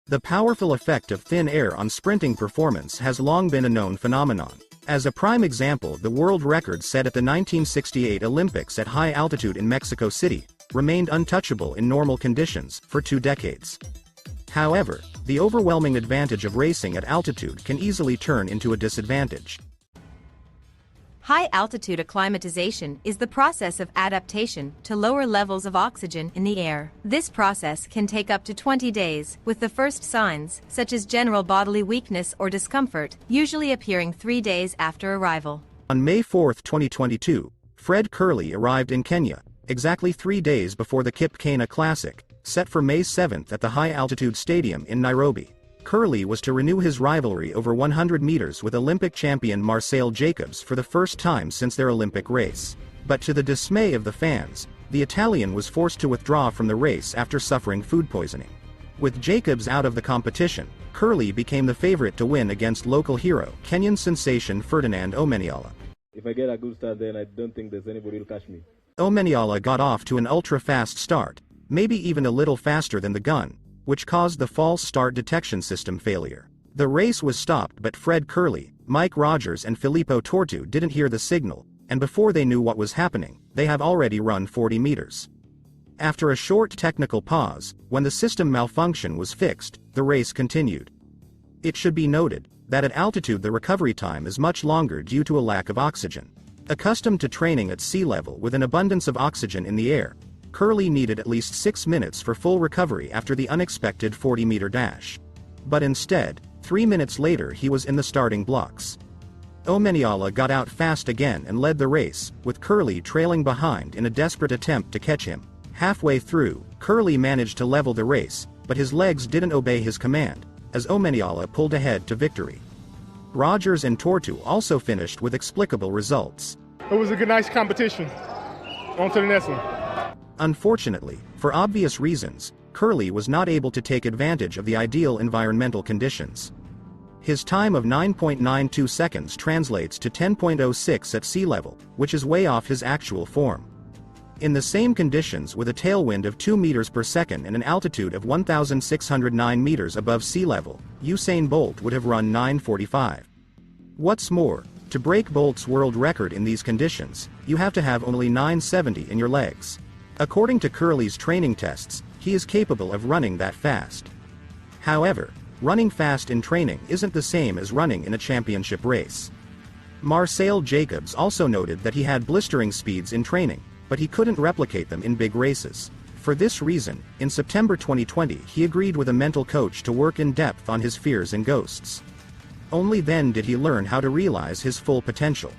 The powerful effect of thin air on sprinting performance has long been a known phenomenon. As a prime example, the world record set at the 1968 Olympics at high altitude in Mexico City remained untouchable in normal conditions for 2 decades. However, the overwhelming advantage of racing at altitude can easily turn into a disadvantage. High-altitude acclimatization is the process of adaptation to lower levels of oxygen in the air. This process can take up to 20 days, with the first signs, such as general bodily weakness or discomfort, usually appearing 3 days after arrival. On May 4, 2022, Fred Kerley arrived in Kenya, exactly 3 days before the Kip-Keino Classic, set for May 7 at the high-altitude stadium in Nairobi. Kerley was to renew his rivalry over 100 meters with Olympic champion Marcel Jacobs for the first time since their Olympic race. But to the dismay of the fans, the Italian was forced to withdraw from the race after suffering food poisoning. With Jacobs out of the competition, Kerley became the favorite to win against local hero, Kenyan sensation Ferdinand Omanyala. If I get a good start, then I don't think there's anybody who'll catch me. Omanyala got off to an ultra-fast start, maybe even a little faster than the gun, which caused the false start detection system failure. The race was stopped, but Fred Kerley, Mike Rogers and Filippo Tortu didn't hear the signal, and before they knew what was happening, they have already run 40 meters. After a short technical pause, when the system malfunction was fixed, the race continued. It should be noted that at altitude the recovery time is much longer due to a lack of oxygen. Accustomed to training at sea level with an abundance of oxygen in the air, Kerley needed at least 6 minutes for full recovery after the unexpected 40-meter dash. But instead, 3 minutes later he was in the starting blocks. Omanyala got out fast again and led the race, with Kerley trailing behind in a desperate attempt to catch him. Halfway through, Kerley managed to level the race, but his legs didn't obey his command, as Omanyala pulled ahead to victory. Rogers and Tortu also finished with explicable results. It was a good, nice competition. On to the next one. Unfortunately, for obvious reasons, Kerley was not able to take advantage of the ideal environmental conditions. His time of 9.92 seconds translates to 10.06 at sea level, which is way off his actual form. In the same conditions with a tailwind of 2 meters per second and an altitude of 1,609 meters above sea level, Usain Bolt would have run 9:45. What's more, to break Bolt's world record in these conditions, you have to have only 9:70 in your legs. According to Kerley's training tests, he is capable of running that fast. However, running fast in training isn't the same as running in a championship race. Marcel Jacobs also noted that he had blistering speeds in training, but he couldn't replicate them in big races. For this reason, in September 2020 he agreed with a mental coach to work in depth on his fears and ghosts. Only then did he learn how to realize his full potential.